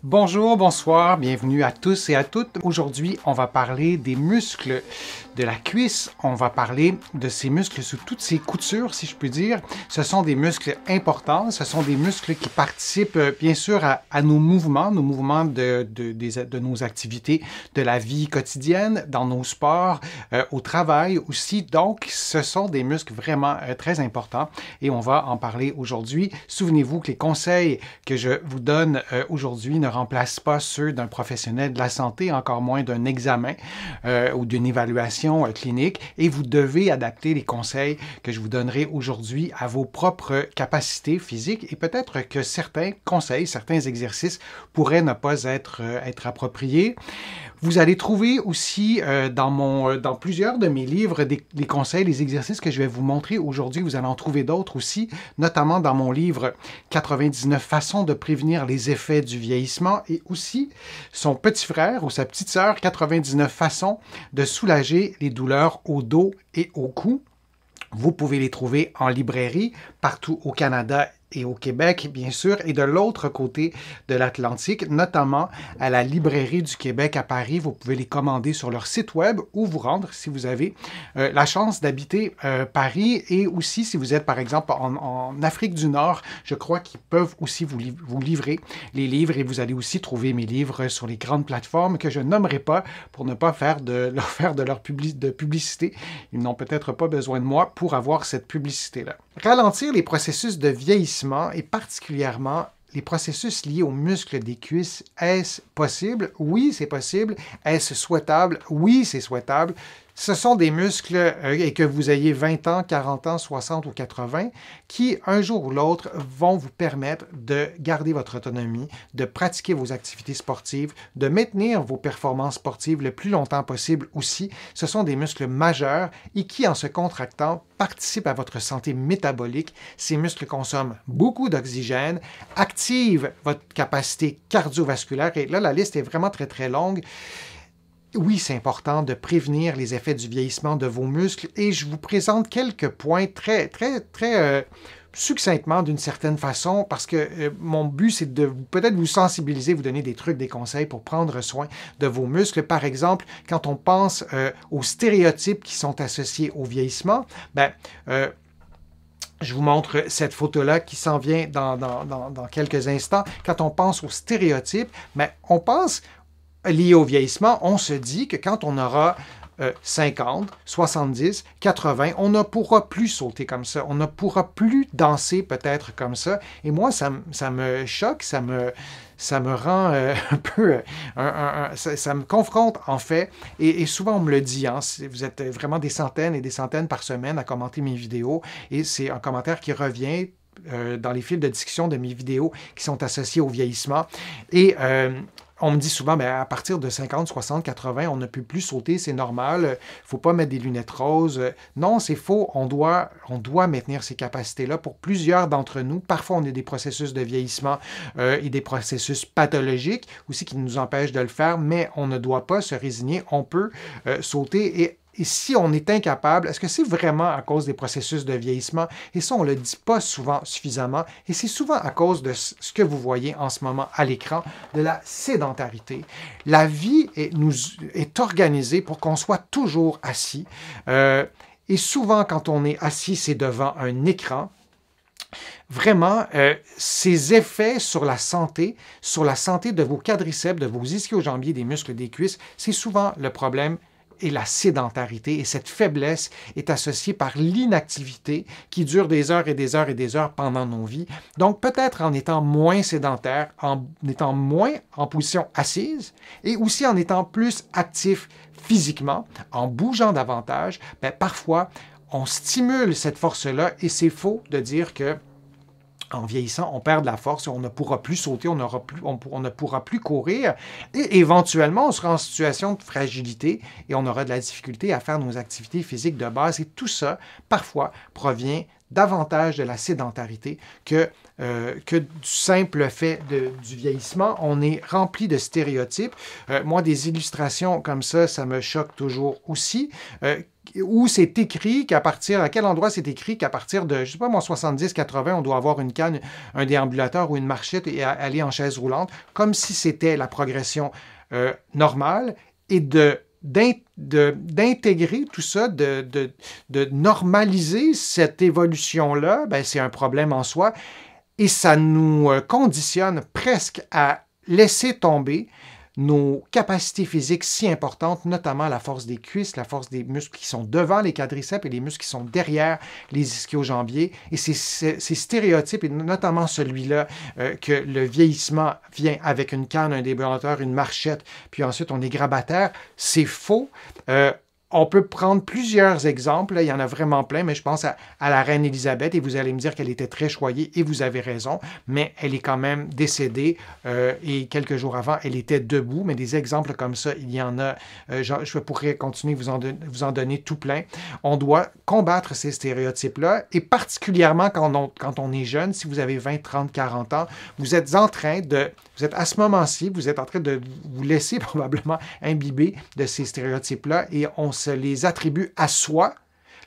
Bonjour, bonsoir, bienvenue à tous et à toutes. Aujourd'hui, on va parler des muscles de la cuisse. On va parler de ces muscles sous toutes ces coutures, si je puis dire. Ce sont des muscles importants. Ce sont des muscles qui participent, bien sûr, à nos mouvements de nos activités de la vie quotidienne, dans nos sports, au travail aussi. Donc, ce sont des muscles vraiment très importants et on va en parler aujourd'hui. Souvenez-vous que les conseils que je vous donne aujourd'hui ne remplacent pas ceux d'un professionnel de la santé, encore moins d'un examen ou d'une évaluation clinique, et vous devez adapter les conseils que je vous donnerai aujourd'hui à vos propres capacités physiques, et peut-être que certains conseils, certains exercices pourraient ne pas être appropriés. Vous allez trouver aussi dans plusieurs de mes livres les conseils, les exercices que je vais vous montrer aujourd'hui. Vous allez en trouver d'autres aussi, notamment dans mon livre 99 façons de prévenir les effets du vieillissement, et aussi son petit frère ou sa petite sœur 99 façons de soulager les douleurs au dos et au cou. Vous pouvez les trouver en librairie partout au Canada et au Québec, bien sûr, et de l'autre côté de l'Atlantique, notamment à la Librairie du Québec à Paris. Vous pouvez les commander sur leur site web ou vous rendre si vous avez la chance d'habiter Paris, et aussi si vous êtes par exemple en Afrique du Nord, je crois qu'ils peuvent aussi vous livrer les livres, et vous allez aussi trouver mes livres sur les grandes plateformes que je nommerai pas pour ne pas faire de leur publicité. Ils n'ont peut-être pas besoin de moi pour avoir cette publicité-là. Ralentir les processus de vieillissement, et particulièrement les processus liés aux muscles des cuisses, est-ce possible? Oui, c'est possible. Est-ce souhaitable? Oui, c'est souhaitable. Ce sont des muscles, et que vous ayez 20 ans, 40 ans, 60 ou 80, qui, un jour ou l'autre, vont vous permettre de garder votre autonomie, de pratiquer vos activités sportives, de maintenir vos performances sportives le plus longtemps possible aussi. Ce sont des muscles majeurs et qui, en se contractant, participent à votre santé métabolique. Ces muscles consomment beaucoup d'oxygène, activent votre capacité cardiovasculaire, et là, la liste est vraiment très, très longue. Oui, c'est important de prévenir les effets du vieillissement de vos muscles, et je vous présente quelques points très succinctement d'une certaine façon, parce que mon but, c'est de peut-être vous sensibiliser, vous donner des trucs, des conseils pour prendre soin de vos muscles. Par exemple, quand on pense aux stéréotypes qui sont associés au vieillissement, je vous montre cette photo-là qui s'en vient dans quelques instants. Quand on pense aux stéréotypes, on pense lié au vieillissement, on se dit que quand on aura 50, 70, 80, on ne pourra plus sauter comme ça, on ne pourra plus danser peut-être comme ça. Et moi, ça me choque, ça me rend un peu... ça me confronte, en fait, et souvent on me le dit, hein, vous êtes vraiment des centaines et des centaines par semaine à commenter mes vidéos, et c'est un commentaire qui revient dans les fils de discussion de mes vidéos qui sont associés au vieillissement. Et on me dit souvent, à partir de 50, 60, 80, on ne peut plus sauter, c'est normal, il ne faut pas mettre des lunettes roses. Non, c'est faux, on doit maintenir ces capacités-là pour plusieurs d'entre nous. Parfois, on a des processus de vieillissement et des processus pathologiques aussi qui nous empêchent de le faire, mais on ne doit pas se résigner, on peut sauter. Et si on est incapable, est-ce que c'est vraiment à cause des processus de vieillissement? Et ça, on ne le dit pas souvent suffisamment. Et c'est souvent à cause de ce que vous voyez en ce moment à l'écran, de la sédentarité. La vie est organisée pour qu'on soit toujours assis. Et souvent, quand on est assis, c'est devant un écran. Vraiment, ces effets sur la santé de vos quadriceps, de vos ischio-jambiers, des muscles des cuisses, c'est souvent le problème. Et la sédentarité, et cette faiblesse est associée par l'inactivité qui dure des heures et des heures et des heures pendant nos vies. Donc peut-être en étant moins sédentaire, en étant moins en position assise, et aussi en étant plus actif physiquement, en bougeant davantage, parfois on stimule cette force-là, et c'est faux de dire que en vieillissant, on perd de la force, on ne pourra plus sauter, on ne pourra plus courir, et éventuellement, on sera en situation de fragilité et on aura de la difficulté à faire nos activités physiques de base. Et tout ça, parfois, provient davantage de la sédentarité que du simple fait du vieillissement. On est rempli de stéréotypes. Moi, des illustrations comme ça me choque toujours aussi. Où c'est écrit à quel endroit c'est écrit qu'à partir de, je sais pas moi, 70-80, on doit avoir une canne, un déambulateur ou une marchette et aller en chaise roulante, comme si c'était la progression normale, et d'intégrer tout ça, de normaliser cette évolution-là, ben, c'est un problème en soi, et ça nous conditionne presque à laisser tomber nos capacités physiques si importantes, notamment la force des cuisses, la force des muscles qui sont devant les quadriceps et les muscles qui sont derrière les ischio-jambiers. Et ces stéréotypes, et notamment celui-là, que le vieillissement vient avec une canne, un déambulateur, une marchette, puis ensuite on est grabataire, c'est faux. On peut prendre plusieurs exemples, là, il y en a vraiment plein, mais je pense à la reine Élisabeth, et vous allez me dire qu'elle était très choyée, et vous avez raison, mais elle est quand même décédée, et quelques jours avant, elle était debout, mais des exemples comme ça, il y en a, je pourrais continuer vous en donner tout plein. On doit combattre ces stéréotypes-là, et particulièrement quand on est jeune, si vous avez 20, 30, 40 ans, vous êtes à ce moment-ci, vous êtes en train de vous laisser probablement imbiber de ces stéréotypes-là, et on se les attribue à soi.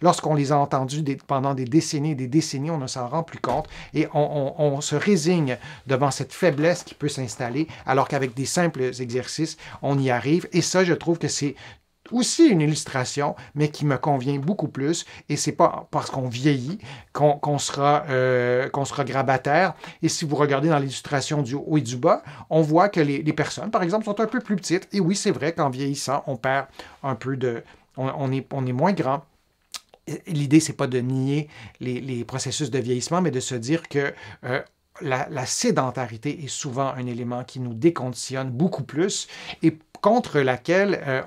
Lorsqu'on les a entendus pendant des décennies et des décennies, on ne s'en rend plus compte et on se résigne devant cette faiblesse qui peut s'installer, alors qu'avec des simples exercices, on y arrive. Et ça, je trouve que c'est aussi une illustration, mais qui me convient beaucoup plus, et c'est pas parce qu'on vieillit qu'on sera grabataire. Et si vous regardez dans l'illustration du haut et du bas, on voit que les personnes, par exemple, sont un peu plus petites. Et oui, c'est vrai qu'en vieillissant, on perd un peu on est moins grand. L'idée, c'est pas de nier les processus de vieillissement, mais de se dire que la sédentarité est souvent un élément qui nous déconditionne beaucoup plus et contre laquelle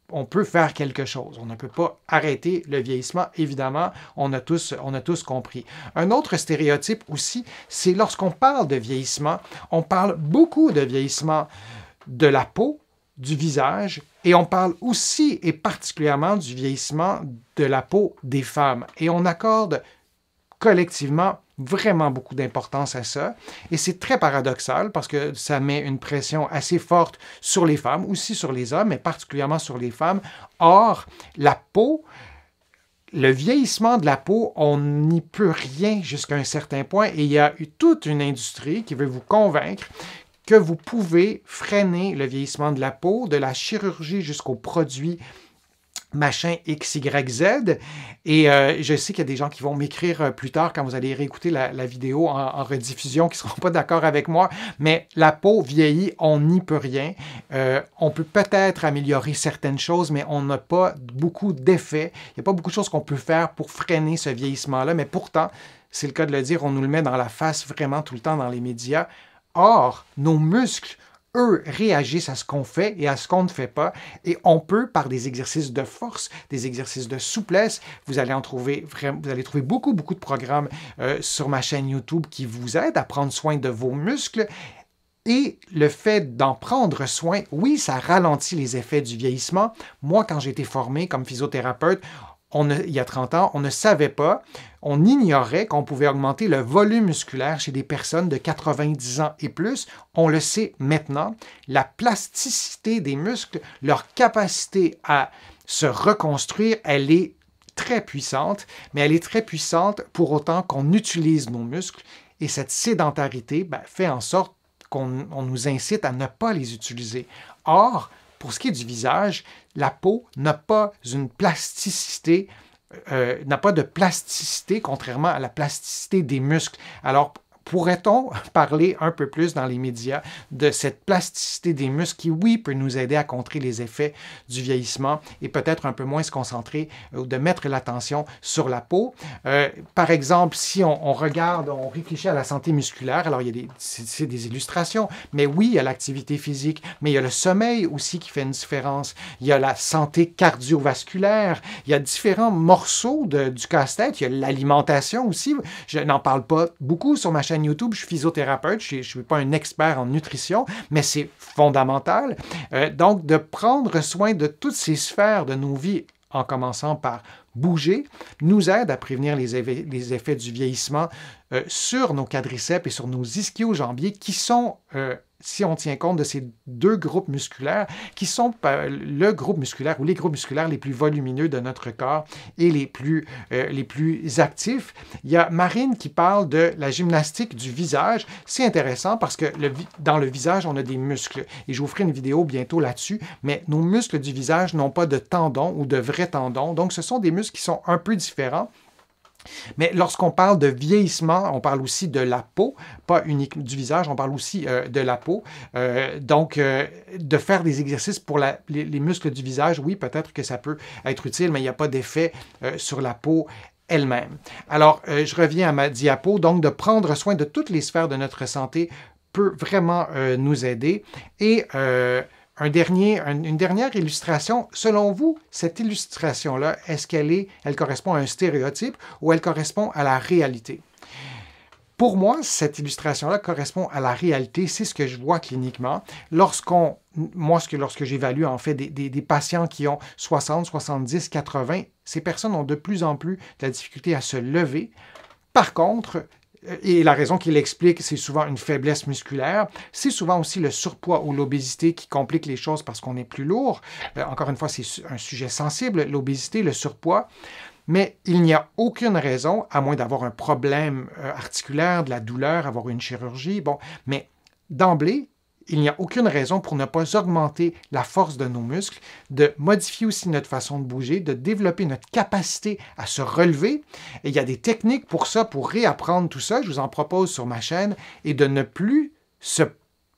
on peut faire quelque chose. On ne peut pas arrêter le vieillissement, évidemment, on a tous compris. Un autre stéréotype aussi, c'est lorsqu'on parle de vieillissement, on parle beaucoup de vieillissement de la peau, du visage, et on parle aussi et particulièrement du vieillissement de la peau des femmes. Et on accorde collectivement vraiment beaucoup d'importance à ça. Et c'est très paradoxal parce que ça met une pression assez forte sur les femmes, aussi sur les hommes, mais particulièrement sur les femmes. Or, la peau, le vieillissement de la peau, on n'y peut rien jusqu'à un certain point. Et il y a eu toute une industrie qui veut vous convaincre que vous pouvez freiner le vieillissement de la peau, de la chirurgie jusqu'aux produits machin XYZ. Et je sais qu'il y a des gens qui vont m'écrire plus tard quand vous allez réécouter la vidéo en rediffusion qui ne seront pas d'accord avec moi, mais la peau vieillit, on n'y peut rien. On peut peut-être améliorer certaines choses, mais on n'a pas beaucoup d'effets. Il n'y a pas beaucoup de choses qu'on peut faire pour freiner ce vieillissement-là, mais pourtant, c'est le cas de le dire, on nous le met dans la face vraiment tout le temps dans les médias. Or, nos muscles, eux, réagissent à ce qu'on fait et à ce qu'on ne fait pas. Et on peut, par des exercices de force, des exercices de souplesse, vous allez trouver beaucoup de programmes sur ma chaîne YouTube qui vous aident à prendre soin de vos muscles. Et le fait d'en prendre soin, oui, ça ralentit les effets du vieillissement. Moi, quand j'ai été formé comme physiothérapeute, il y a 30 ans, on ne savait pas, on ignorait qu'on pouvait augmenter le volume musculaire chez des personnes de 90 ans et plus. On le sait maintenant. La plasticité des muscles, leur capacité à se reconstruire, elle est très puissante, mais elle est très puissante pour autant qu'on utilise nos muscles. Et cette sédentarité fait en sorte qu'on nous incite à ne pas les utiliser. Or, pour ce qui est du visage, la peau n'a pas une plasticité, n'a pas de plasticité, contrairement à la plasticité des muscles. Alors, pourrait-on parler un peu plus dans les médias de cette plasticité des muscles qui, oui, peut nous aider à contrer les effets du vieillissement et peut-être un peu moins se concentrer ou de mettre l'attention sur la peau. Par exemple, si on regarde, on réfléchit à la santé musculaire, alors c'est des illustrations, mais oui, il y a l'activité physique, mais il y a le sommeil aussi qui fait une différence. Il y a la santé cardiovasculaire, il y a différents morceaux du casse-tête, il y a l'alimentation aussi. Je n'en parle pas beaucoup sur ma chaîne YouTube, je suis physiothérapeute, je ne suis pas un expert en nutrition, mais c'est fondamental. Donc, de prendre soin de toutes ces sphères de nos vies, en commençant par bouger nous aide à prévenir les effets du vieillissement sur nos quadriceps et sur nos ischio-jambiers qui sont, si on tient compte de ces deux groupes musculaires, qui sont le groupe musculaire ou les groupes musculaires les plus volumineux de notre corps et les plus actifs. Il y a Marine qui parle de la gymnastique du visage. C'est intéressant parce que dans le visage, on a des muscles. Et je vous ferai une vidéo bientôt là-dessus, mais nos muscles du visage n'ont pas de tendons ou de vrais tendons. Donc, ce sont des muscles qui sont un peu différents. Mais lorsqu'on parle de vieillissement, on parle aussi de la peau, pas uniquement du visage, on parle aussi de la peau. Donc, de faire des exercices pour les muscles du visage, oui, peut-être que ça peut être utile, mais il n'y a pas d'effet sur la peau elle-même. Alors, je reviens à ma diapo. Donc, de prendre soin de toutes les sphères de notre santé peut vraiment nous aider. Et une dernière illustration. Selon vous, cette illustration-là, est-ce elle correspond à un stéréotype ou elle correspond à la réalité? Pour moi, cette illustration-là correspond à la réalité. C'est ce que je vois cliniquement. Lorsque j'évalue en fait des patients qui ont 60, 70, 80, ces personnes ont de plus en plus de la difficulté à se lever. Par contre, et la raison qui l'explique, c'est souvent une faiblesse musculaire. C'est souvent aussi le surpoids ou l'obésité qui complique les choses parce qu'on est plus lourd. Encore une fois, c'est un sujet sensible, l'obésité, le surpoids. Mais il n'y a aucune raison, à moins d'avoir un problème articulaire, de la douleur, avoir une chirurgie. Bon, mais d'emblée, il n'y a aucune raison pour ne pas augmenter la force de nos muscles, de modifier aussi notre façon de bouger, de développer notre capacité à se relever. Et il y a des techniques pour ça, pour réapprendre tout ça. Je vous en propose sur ma chaîne. Et de ne plus se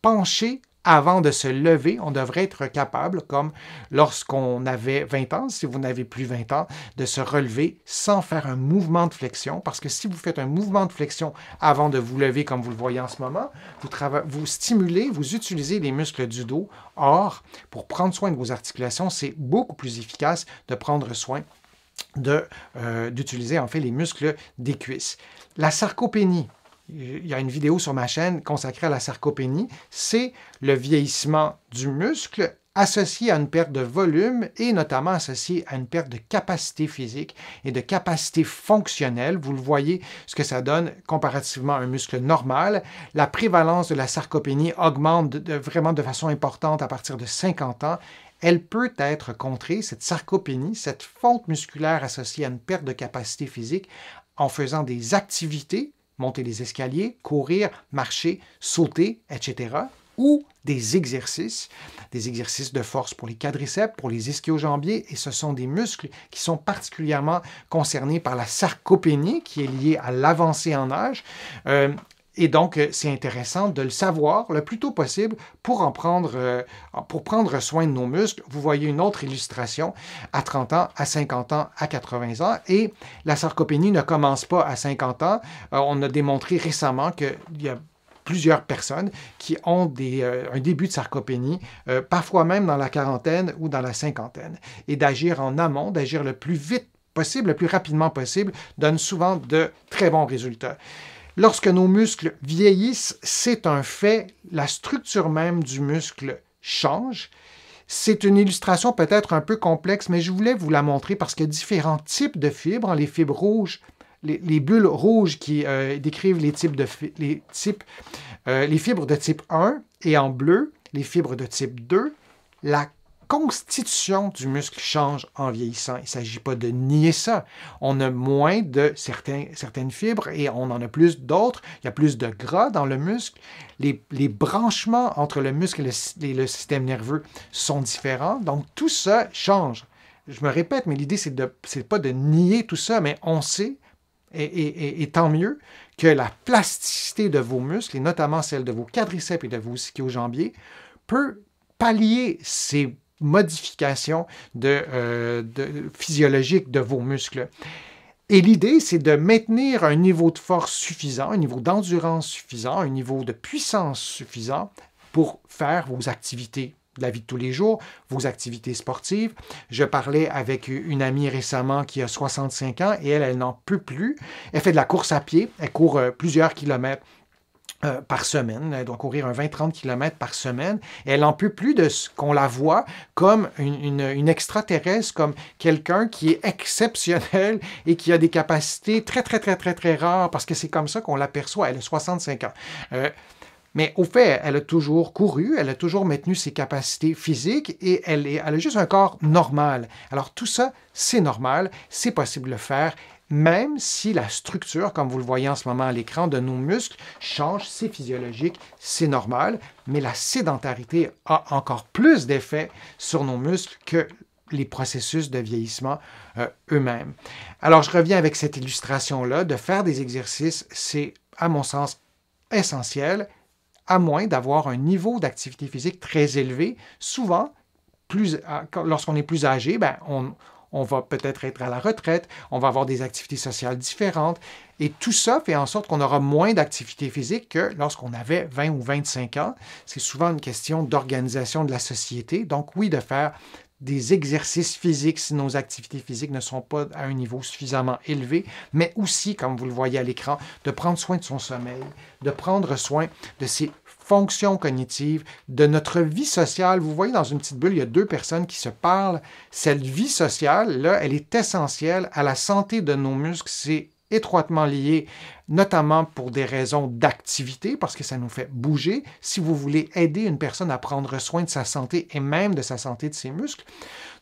pencher avant de se lever. On devrait être capable, comme lorsqu'on avait 20 ans, si vous n'avez plus 20 ans, de se relever sans faire un mouvement de flexion. Parce que si vous faites un mouvement de flexion avant de vous lever, comme vous le voyez en ce moment, vous stimulez, vous utilisez les muscles du dos. Or, pour prendre soin de vos articulations, c'est beaucoup plus efficace de prendre soin d'utiliser en fait les muscles des cuisses. La sarcopénie. Il y a une vidéo sur ma chaîne consacrée à la sarcopénie. C'est le vieillissement du muscle associé à une perte de volume et notamment associé à une perte de capacité physique et de capacité fonctionnelle. Vous le voyez, ce que ça donne comparativement à un muscle normal. La prévalence de la sarcopénie augmente vraiment de façon importante à partir de 50 ans. Elle peut être contrée, cette sarcopénie, cette fonte musculaire associée à une perte de capacité physique, en faisant des activités, monter les escaliers, courir, marcher, sauter, etc. Ou des exercices de force pour les quadriceps, pour les ischio-jambiers, et ce sont des muscles qui sont particulièrement concernés par la sarcopénie, qui est liée à l'avancée en âge. Et donc, c'est intéressant de le savoir le plus tôt possible pour prendre soin de nos muscles. Vous voyez une autre illustration à 30 ans, à 50 ans, à 80 ans. Et la sarcopénie ne commence pas à 50 ans. On a démontré récemment qu'il y a plusieurs personnes qui ont un début de sarcopénie, parfois même dans la quarantaine ou dans la cinquantaine. Et d'agir en amont, d'agir le plus vite possible, le plus rapidement possible, donne souvent de très bons résultats. Lorsque nos muscles vieillissent, c'est un fait, la structure même du muscle change. C'est une illustration peut-être un peu complexe, mais je voulais vous la montrer parce qu'il y a différents types de fibres. Les fibres rouges, les bulles rouges qui décrivent les fibres de type 1 et en bleu, les fibres de type 2. La constitution du muscle change en vieillissant. Il ne s'agit pas de nier ça. On a moins de certaines fibres et on en a plus d'autres. Il y a plus de gras dans le muscle. Les branchements entre le muscle et le système nerveux sont différents. Donc, tout ça change. Je me répète, mais l'idée, c'est pas de nier tout ça, mais on sait, et tant mieux, que la plasticité de vos muscles, et notamment celle de vos quadriceps et de vos ischio-jambiers, peut pallier ces modifications physiologiques de vos muscles. Et l'idée, c'est de maintenir un niveau de force suffisant, un niveau d'endurance suffisant, un niveau de puissance suffisant pour faire vos activités de la vie de tous les jours, vos activités sportives. Je parlais avec une amie récemment qui a 65 ans et elle n'en peut plus. Elle fait de la course à pied, elle court plusieurs kilomètres par semaine. Elle doit courir un 20-30 km par semaine. Et elle n'en peut plus de ce qu'on la voit comme une extraterrestre, comme quelqu'un qui est exceptionnel et qui a des capacités très, très, très, très, très rares, parce que c'est comme ça qu'on l'aperçoit. Elle a 65 ans. Mais au fait, elle a toujours couru, elle a toujours maintenu ses capacités physiques et elle a juste un corps normal. Alors tout ça, c'est normal, c'est possible de le faire, même si la structure, comme vous le voyez en ce moment à l'écran, de nos muscles change, c'est physiologique, c'est normal, mais la sédentarité a encore plus d'effet sur nos muscles que les processus de vieillissement eux-mêmes. Alors je reviens avec cette illustration-là, de faire des exercices, c'est à mon sens essentiel, à moins d'avoir un niveau d'activité physique très élevé. Souvent, lorsqu'on est plus âgé, on va peut-être être à la retraite, on va avoir des activités sociales différentes, et tout ça fait en sorte qu'on aura moins d'activité physique que lorsqu'on avait 20 ou 25 ans. C'est souvent une question d'organisation de la société. Donc oui, de faire des exercices physiques si nos activités physiques ne sont pas à un niveau suffisamment élevé, mais aussi, comme vous le voyez à l'écran, de prendre soin de son sommeil, de prendre soin de ses fonctions cognitives, de notre vie sociale. Vous voyez dans une petite bulle, il y a deux personnes qui se parlent. Cette vie sociale-là, elle est essentielle à la santé de nos muscles. C'est étroitement lié, notamment pour des raisons d'activité, parce que ça nous fait bouger. Si vous voulez aider une personne à prendre soin de sa santé et même de sa santé de ses muscles,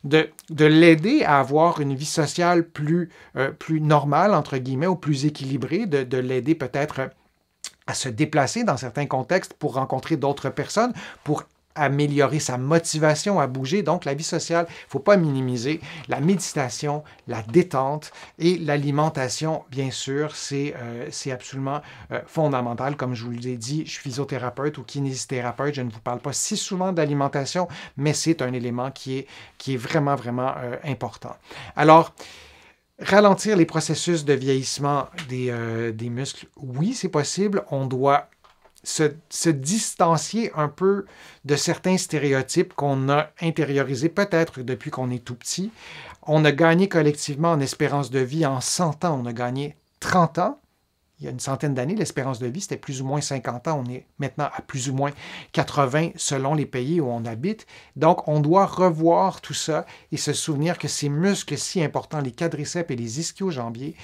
de l'aider à avoir une vie sociale plus normale, entre guillemets, ou plus équilibrée, de l'aider peut-être à se déplacer dans certains contextes pour rencontrer d'autres personnes, pour améliorer sa motivation à bouger. Donc, la vie sociale, il ne faut pas minimiser. La méditation, la détente et l'alimentation, bien sûr, c'est absolument fondamental. Comme je vous l'ai dit, je suis physiothérapeute ou kinésithérapeute. Je ne vous parle pas si souvent d'alimentation, mais c'est un élément qui est vraiment, vraiment important. Alors, ralentir les processus de vieillissement des muscles, oui, c'est possible. On doit se distancier un peu de certains stéréotypes qu'on a intériorisés peut-être depuis qu'on est tout petit. On a gagné collectivement en espérance de vie en 100 ans. On a gagné 30 ans. Il y a une centaine d'années, l'espérance de vie, c'était plus ou moins 50 ans. On est maintenant à plus ou moins 80 selon les pays où on habite. Donc, on doit revoir tout ça et se souvenir que ces muscles si importants, les quadriceps et les ischio-jambiers,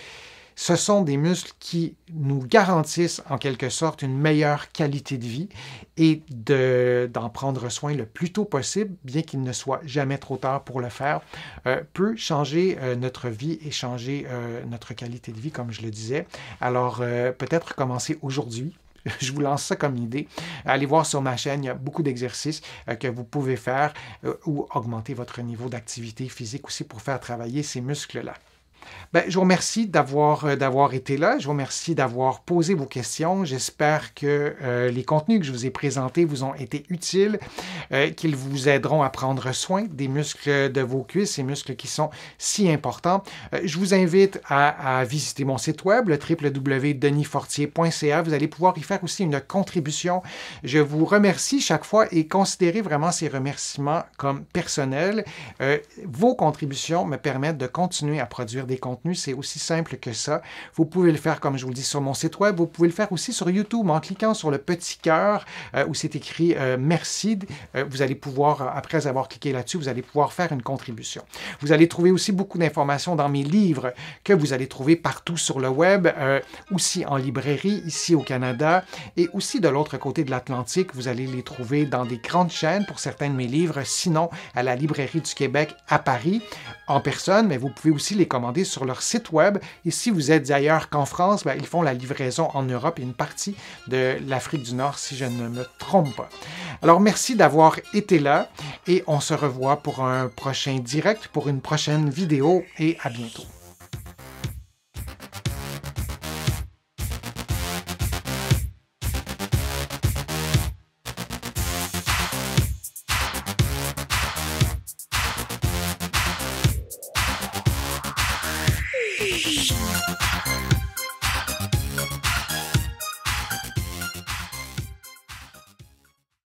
ce sont des muscles qui nous garantissent en quelque sorte une meilleure qualité de vie et d'en prendre soin le plus tôt possible, bien qu'il ne soit jamais trop tard pour le faire, peut changer notre vie et changer notre qualité de vie, comme je le disais. Alors, peut-être commencer aujourd'hui. Je vous lance ça comme idée. Allez voir sur ma chaîne, il y a beaucoup d'exercices que vous pouvez faire ou augmenter votre niveau d'activité physique aussi pour faire travailler ces muscles-là. Je vous remercie d'avoir été là. Je vous remercie d'avoir posé vos questions. J'espère que les contenus que je vous ai présentés vous ont été utiles, qu'ils vous aideront à prendre soin des muscles de vos cuisses, ces muscles qui sont si importants. Je vous invite à visiter mon site web, le www.denisfortier.ca. Vous allez pouvoir y faire aussi une contribution. Je vous remercie chaque fois et considérez vraiment ces remerciements comme personnels. Vos contributions me permettent de continuer à produire des contenus, c'est aussi simple que ça. Vous pouvez le faire, comme je vous le dis, sur mon site web. Vous pouvez le faire aussi sur YouTube en cliquant sur le petit cœur où c'est écrit « Merci ». Vous allez pouvoir, après avoir cliqué là-dessus, vous allez pouvoir faire une contribution. Vous allez trouver aussi beaucoup d'informations dans mes livres que vous allez trouver partout sur le web, aussi en librairie, ici au Canada, et aussi de l'autre côté de l'Atlantique. Vous allez les trouver dans des grandes chaînes pour certains de mes livres, sinon à la Librairie du Québec à Paris, en personne, mais vous pouvez aussi les commander sur leur site web. Et si vous êtes ailleurs qu'en France, ils font la livraison en Europe et une partie de l'Afrique du Nord, si je ne me trompe pas. Alors, merci d'avoir été là et on se revoit pour un prochain direct, pour une prochaine vidéo et à bientôt.